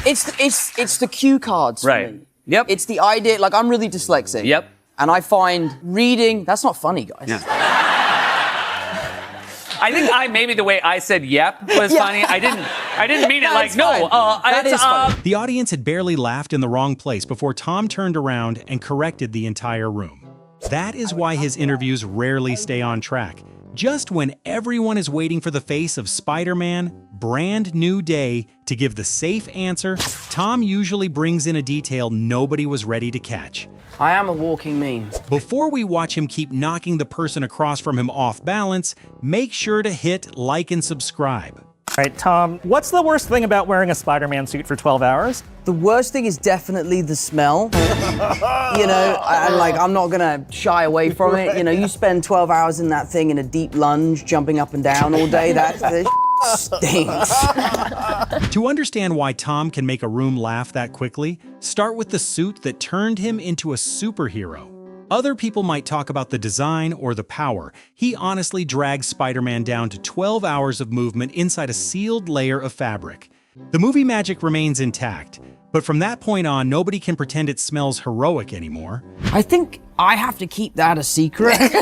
It's the cue cards for me. Yep. It's the idea, like I'm really dyslexic. Yep. And I find reading, that's not funny, guys. Yeah. I think maybe the way I said yep was funny. I didn't mean it like, no, that is funny. The audience had barely laughed in the wrong place before Tom turned around and corrected the entire room. That is why his interviews rarely stay on track. Just when everyone is waiting for the face of Spider-Man, brand new day, to give the safe answer, Tom usually brings in a detail nobody was ready to catch. I am a walking meme. Before we watch him keep knocking the person across from him off balance, make sure to hit like and subscribe. All right, Tom, what's the worst thing about wearing a Spider-Man suit for 12 hours? The worst thing is definitely the smell. You know, I'm not gonna shy away from it. You know, you spend 12 hours in that thing in a deep lunge, jumping up and down all day, that stinks. To understand why Tom can make a room laugh that quickly, start with the suit that turned him into a superhero. Other people might talk about the design or the power. He honestly drags Spider-Man down to 12 hours of movement inside a sealed layer of fabric. The movie magic remains intact, but from that point on, nobody can pretend it smells heroic anymore. I think I have to keep that a secret because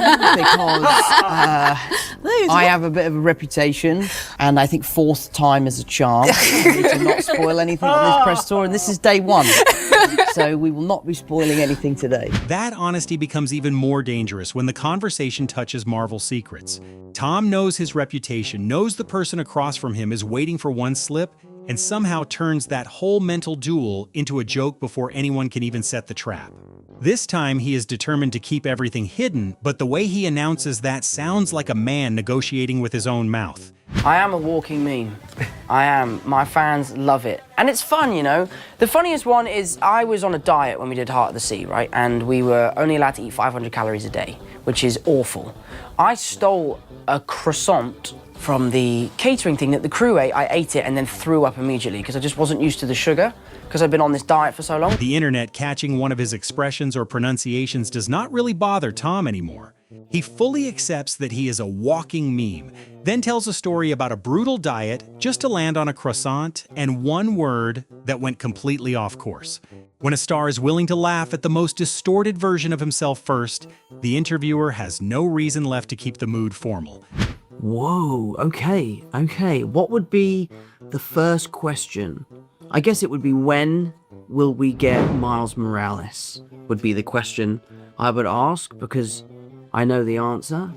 I have a bit of a reputation, and I think fourth time is a charm. I need to not spoil anything on this press tour, and this is day one. So we will not be spoiling anything today. That honesty becomes even more dangerous when the conversation touches Marvel secrets. Tom knows his reputation, knows the person across from him is waiting for one slip, and somehow turns that whole mental duel into a joke before anyone can even set the trap. This time he is determined to keep everything hidden, but the way he announces that sounds like a man negotiating with his own mouth. I am a walking meme. I am. My fans love it. And it's fun, you know. The funniest one is I was on a diet when we did Heart of the Sea, right? And we were only allowed to eat 500 calories a day, which is awful. I stole a croissant from the catering thing that the crew ate. I ate it and then threw up immediately because I just wasn't used to the sugar because I've been on this diet for so long. The internet catching one of his expressions or pronunciations does not really bother Tom anymore. He fully accepts that he is a walking meme, then tells a story about a brutal diet just to land on a croissant and one word that went completely off course. When a star is willing to laugh at the most distorted version of himself first, the interviewer has no reason left to keep the mood formal. Whoa, okay. What would be the first question? I guess it would be, when will we get Miles Morales? Would be the question I would ask, because I know the answer.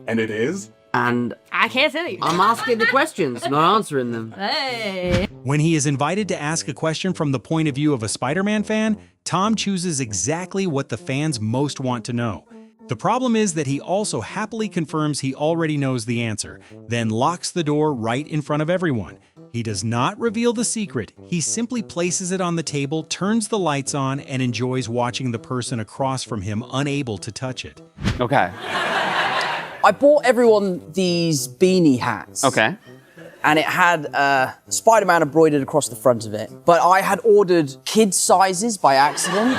And it is? And I can't tell you. I'm asking the questions, not answering them. Hey. When he is invited to ask a question from the point of view of a Spider-Man fan, Tom chooses exactly what the fans most want to know. The problem is that he also happily confirms he already knows the answer, then locks the door right in front of everyone. He does not reveal the secret. He simply places it on the table, turns the lights on, and enjoys watching the person across from him unable to touch it. Okay. I bought everyone these beanie hats. Okay. And it had Spider-Man embroidered across the front of it. But I had ordered kid sizes by accident.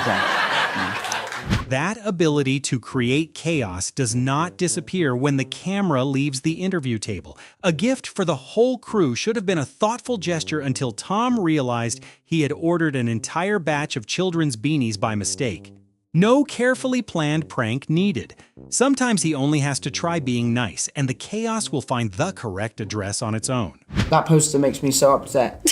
That ability to create chaos does not disappear when the camera leaves the interview table. A gift for the whole crew should have been a thoughtful gesture until Tom realized he had ordered an entire batch of children's beanies by mistake. No carefully planned prank needed. Sometimes he only has to try being nice, and the chaos will find the correct address on its own. That poster makes me so upset.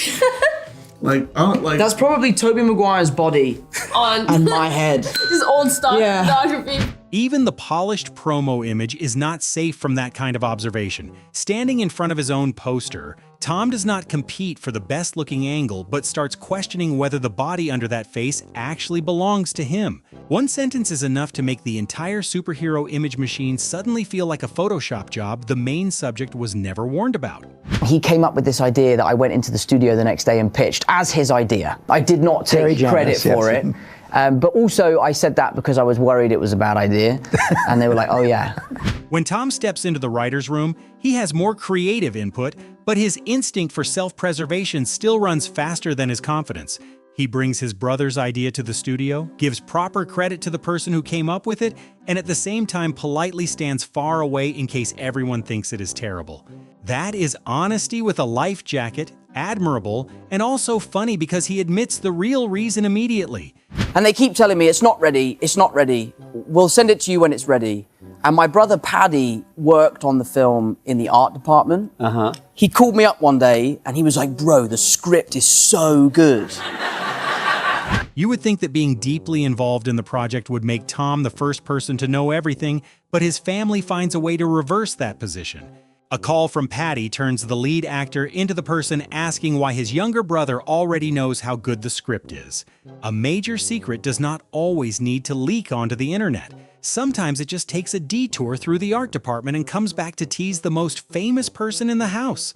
Like, That's probably Tobey Maguire's body and my head. Just old stock photography. Even the polished promo image is not safe from that kind of observation. Standing in front of his own poster, Tom does not compete for the best-looking angle, but starts questioning whether the body under that face actually belongs to him. One sentence is enough to make the entire superhero image machine suddenly feel like a Photoshop job the main subject was never warned about. He came up with this idea that I went into the studio the next day and pitched as his idea. I did not take credit for it. But also, I said that because I was worried it was a bad idea. And they were like, oh yeah. When Tom steps into the writer's room, he has more creative input, but his instinct for self-preservation still runs faster than his confidence. He brings his brother's idea to the studio, gives proper credit to the person who came up with it, and at the same time politely stands far away in case everyone thinks it is terrible. That is honesty with a life jacket, admirable, and also funny because he admits the real reason immediately. And they keep telling me, it's not ready, we'll send it to you when it's ready. And my brother Paddy worked on the film in the art department. He called me up one day and he was like, bro, the script is so good. You would think that being deeply involved in the project would make Tom the first person to know everything, but his family finds a way to reverse that position. A call from Paddy turns the lead actor into the person asking why his younger brother already knows how good the script is. A major secret does not always need to leak onto the internet. Sometimes it just takes a detour through the art department and comes back to tease the most famous person in the house.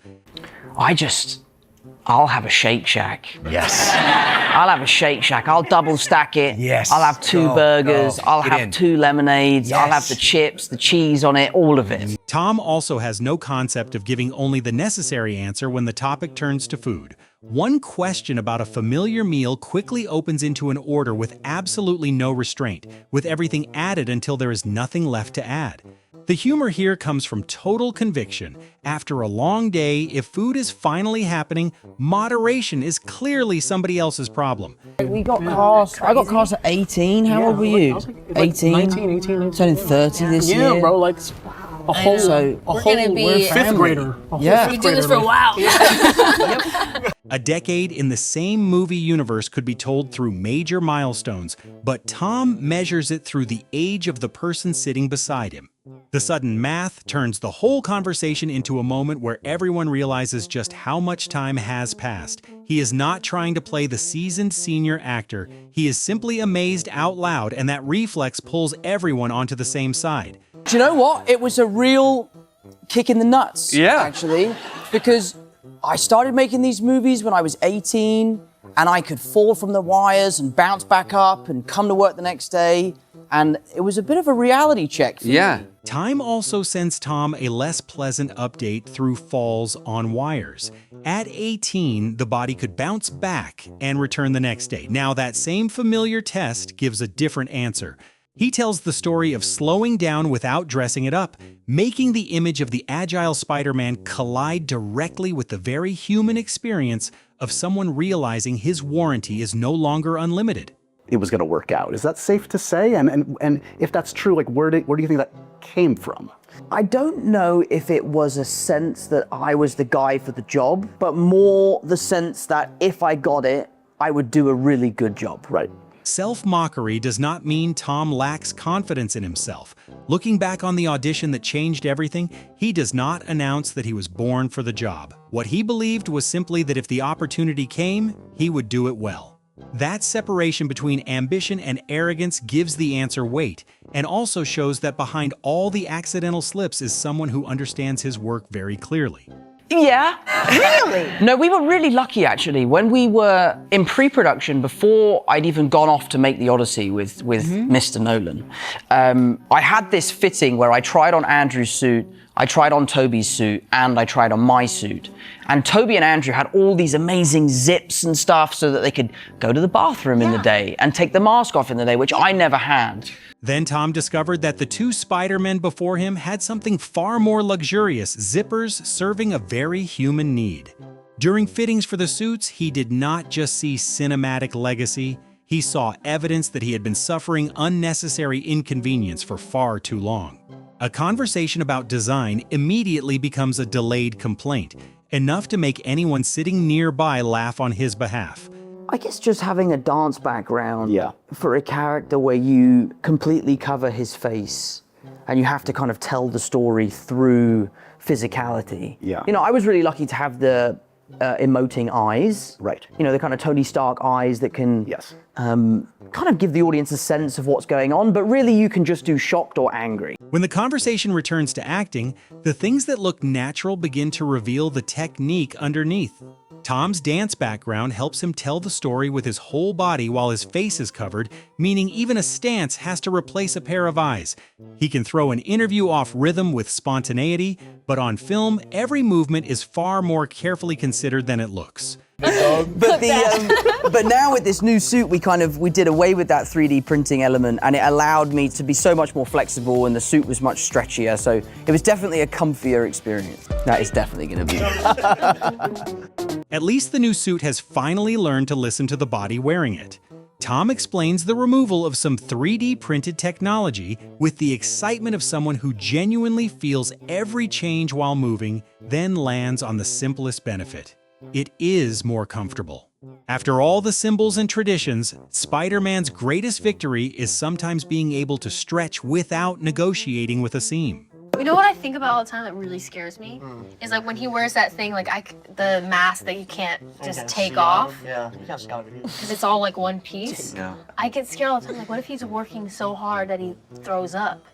I'll have a Shake Shack. Yes. I'll have a Shake Shack. I'll double stack it. Yes. I'll have two burgers. I'll have 2 lemonades. I'll have the chips, the cheese on it, all of it. Tom also has no concept of giving only the necessary answer when the topic turns to food. One question about a familiar meal quickly opens into an order with absolutely no restraint, with everything added until there is nothing left to add. The humor here comes from total conviction. After a long day, if food is finally happening, moderation is clearly somebody else's problem. We got cast. I got cast at 18. How old were you? 18. 19. Turning 30 this year. Yeah, bro, like a whole, We're fifth grader. Yeah. We do this for a while. A decade in the same movie universe could be told through major milestones, but Tom measures it through the age of the person sitting beside him. The sudden math turns the whole conversation into a moment where everyone realizes just how much time has passed. He is not trying to play the seasoned senior actor. He is simply amazed out loud, and that reflex pulls everyone onto the same side. Do you know what? It was a real kick in the nuts, actually, because I started making these movies when I was 18, and I could fall from the wires and bounce back up and come to work the next day, and it was a bit of a reality check for me. Time also sends Tom a less pleasant update through falls on wires. At 18, the body could bounce back and return the next day. Now, that same familiar test gives a different answer. He tells the story of slowing down without dressing it up, making the image of the agile Spider-Man collide directly with the very human experience of someone realizing his warranty is no longer unlimited. It was going to work out. Is that safe to say? And if that's true, like where do you think that came from? I don't know if it was a sense that I was the guy for the job, but more the sense that if I got it, I would do a really good job. Right. Self-mockery does not mean Tom lacks confidence in himself. Looking back on the audition that changed everything, he does not announce that he was born for the job. What he believed was simply that if the opportunity came, he would do it well. That separation between ambition and arrogance gives the answer weight, and also shows that behind all the accidental slips is someone who understands his work very clearly. Yeah. Really? No, we were really lucky, actually. When we were in pre-production, before I'd even gone off to make The Odyssey with Mr. Nolan, I had this fitting where I tried on Andrew's suit, I tried on Toby's suit, and I tried on my suit. And Toby and Andrew had all these amazing zips and stuff so that they could go to the bathroom in the day and take the mask off in the day, which I never had. Then Tom discovered that the 2 Spider-Men before him had something far more luxurious, zippers serving a very human need. During fittings for the suits, he did not just see cinematic legacy, he saw evidence that he had been suffering unnecessary inconvenience for far too long. A conversation about design immediately becomes a delayed complaint, enough to make anyone sitting nearby laugh on his behalf. I guess just having a dance background for a character where you completely cover his face and you have to kind of tell the story through physicality. Yeah. You know, I was really lucky to have the emoting eyes. Right. You know, the kind of Tony Stark eyes that can kind of give the audience a sense of what's going on, but really you can just do shocked or angry. When the conversation returns to acting, the things that look natural begin to reveal the technique underneath. Tom's dance background helps him tell the story with his whole body while his face is covered, meaning even a stance has to replace a pair of eyes. He can throw an interview off rhythm with spontaneity, but on film, every movement is far more carefully considered than it looks. But now with this new suit, we did away with that 3D printing element, and it allowed me to be so much more flexible, and the suit was much stretchier. So it was definitely a comfier experience. That is definitely going to be. At least the new suit has finally learned to listen to the body wearing it. Tom explains the removal of some 3D printed technology with the excitement of someone who genuinely feels every change while moving, then lands on the simplest benefit. It is more comfortable. After all the symbols and traditions, Spider-Man's greatest victory is sometimes being able to stretch without negotiating with a seam. You know what I think about all the time that really scares me? Is like when he wears that thing, like the mask that you can't just take off. Yeah, you can't scout it. Because it's all like one piece. Yeah. I get scared all the time. Like, what if he's working so hard that he throws up?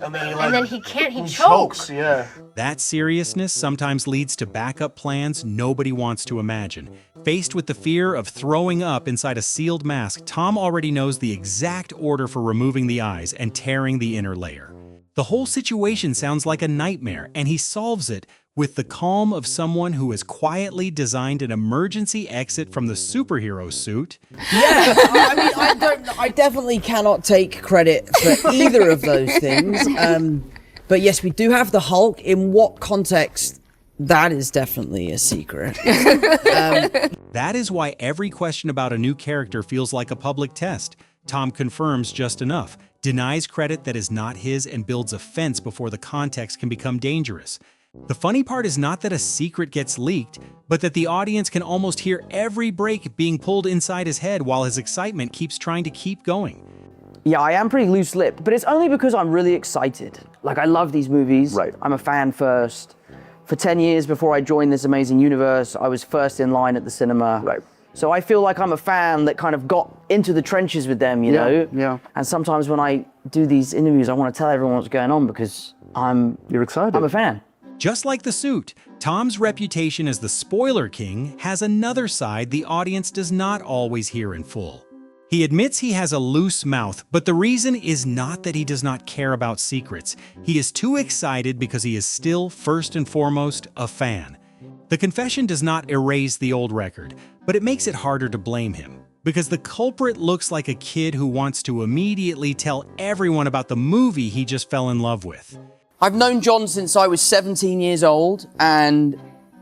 And then he can't, he chokes. Yeah. That seriousness sometimes leads to backup plans nobody wants to imagine. Faced with the fear of throwing up inside a sealed mask, Tom already knows the exact order for removing the eyes and tearing the inner layer. The whole situation sounds like a nightmare, and he solves it with the calm of someone who has quietly designed an emergency exit from the superhero suit. Yeah, I mean, I definitely cannot take credit for either of those things. But yes, we do have the Hulk. In what context? That is definitely a secret. That is why every question about a new character feels like a public test. Tom confirms just enough, denies credit that is not his, and builds a fence before the context can become dangerous. The funny part is not that a secret gets leaked, but that the audience can almost hear every break being pulled inside his head while his excitement keeps trying to keep going. Yeah, I am pretty loose-lipped, but it's only because I'm really excited. Like, I love these movies. Right. I'm a fan first. For 10 years before I joined this amazing universe, I was first in line at the cinema. Right. So I feel like I'm a fan that kind of got into the trenches with them, you know? Yeah. And sometimes when I do these interviews, I want to tell everyone what's going on because You're excited. I'm a fan. Just like the suit, Tom's reputation as the spoiler king has another side the audience does not always hear in full. He admits he has a loose mouth, but the reason is not that he does not care about secrets. He is too excited because he is still, first and foremost, a fan. The confession does not erase the old record, but it makes it harder to blame him, because the culprit looks like a kid who wants to immediately tell everyone about the movie he just fell in love with. I've known John since I was 17 years old, and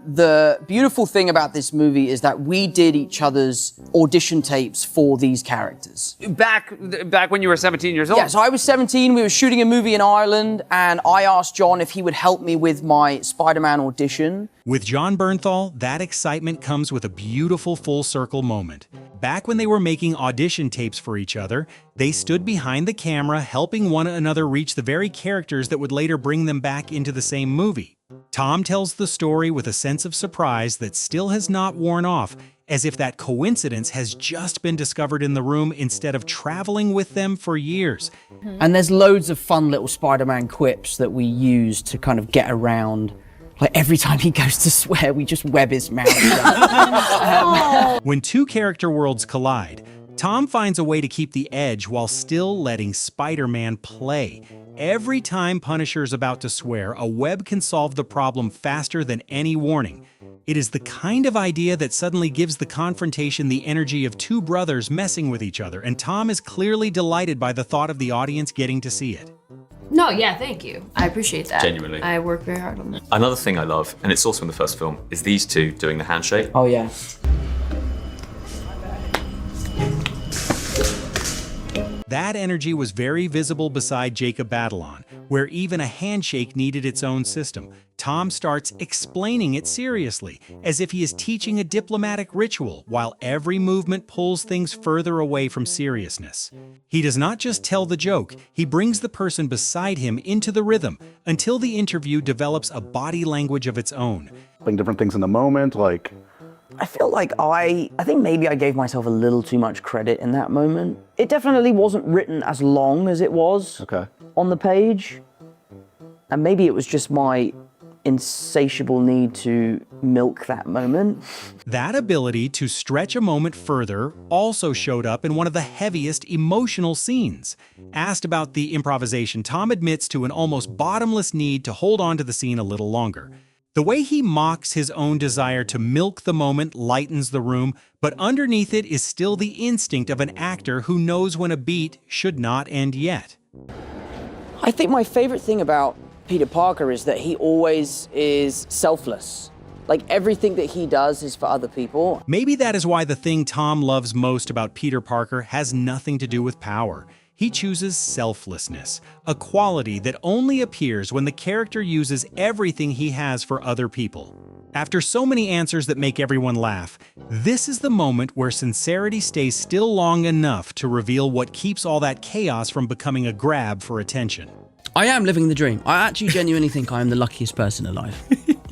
the beautiful thing about this movie is that we did each other's audition tapes for these characters. Back when you were 17 years old? Yeah, so I was 17, we were shooting a movie in Ireland, and I asked John if he would help me with my Spider-Man audition. With John Bernthal, that excitement comes with a beautiful full circle moment. Back when they were making audition tapes for each other, they stood behind the camera helping one another reach the very characters that would later bring them back into the same movie. Tom tells the story with a sense of surprise that still has not worn off, as if that coincidence has just been discovered in the room instead of traveling with them for years. And there's loads of fun little Spider-Man quips that we use to kind of get around. Like every time he goes to swear, we just web his mouth shut. When two character worlds collide, Tom finds a way to keep the edge while still letting Spider-Man play. Every time Punisher's about to swear, a web can solve the problem faster than any warning. It is the kind of idea that suddenly gives the confrontation the energy of two brothers messing with each other, and Tom is clearly delighted by the thought of the audience getting to see it. No, yeah, thank you. I appreciate that. Genuinely. I work very hard on that. Another thing I love, and it's also in the first film, is these two doing the handshake. Oh yeah. That energy was very visible beside Jacob Batalon, where even a handshake needed its own system. Tom starts explaining it seriously, as if he is teaching a diplomatic ritual, while every movement pulls things further away from seriousness. He does not just tell the joke, he brings the person beside him into the rhythm, until the interview develops a body language of its own. Doing different things in the moment, like... I feel like I think maybe I gave myself a little too much credit in that moment. It definitely wasn't written as long as it was on the page. And maybe it was just my insatiable need to milk that moment. That ability to stretch a moment further also showed up in one of the heaviest emotional scenes. Asked about the improvisation, Tom admits to an almost bottomless need to hold on to the scene a little longer. The way he mocks his own desire to milk the moment lightens the room, but underneath it is still the instinct of an actor who knows when a beat should not end yet. I think my favorite thing about Peter Parker is that he always is selfless. Like, everything that he does is for other people. Maybe that is why the thing Tom loves most about Peter Parker has nothing to do with power. He chooses selflessness, a quality that only appears when the character uses everything he has for other people. After so many answers that make everyone laugh, this is the moment where Sincerity stays still long enough to reveal what keeps all that chaos from becoming a grab for attention. I am living the dream. I actually genuinely think I am the luckiest person alive.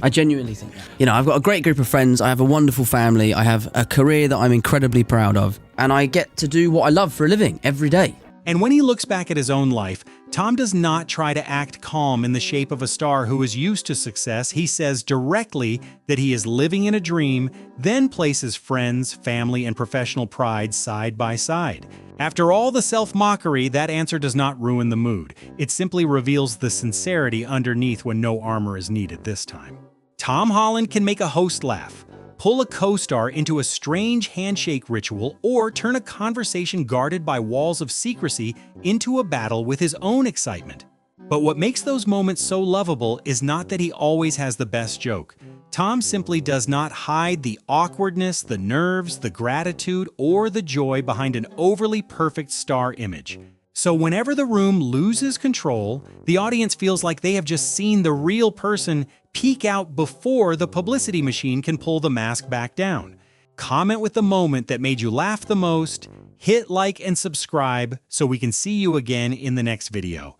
I genuinely think that. You know, I've got a great group of friends, I have a wonderful family, I have a career that I'm incredibly proud of, and I get to do what I love for a living every day. And when he looks back at his own life, Tom does not try to act calm in the shape of a star who is used to success. He says directly that he is living in a dream, then places friends, family, and professional pride side by side. After all the self-mockery, that answer does not ruin the mood. It simply reveals the sincerity underneath when no armor is needed this time. Tom Holland can make a host laugh, pull a co-star into a strange handshake ritual, or turn a conversation guarded by walls of secrecy into a battle with his own excitement. But what makes those moments so lovable is not that he always has the best joke. Tom simply does not hide the awkwardness, the nerves, the gratitude, or the joy behind an overly perfect star image. So whenever the room loses control, the audience feels like they have just seen the real person peek out before the publicity machine can pull the mask back down. Comment with the moment that made you laugh the most, hit like and subscribe so we can see you again in the next video.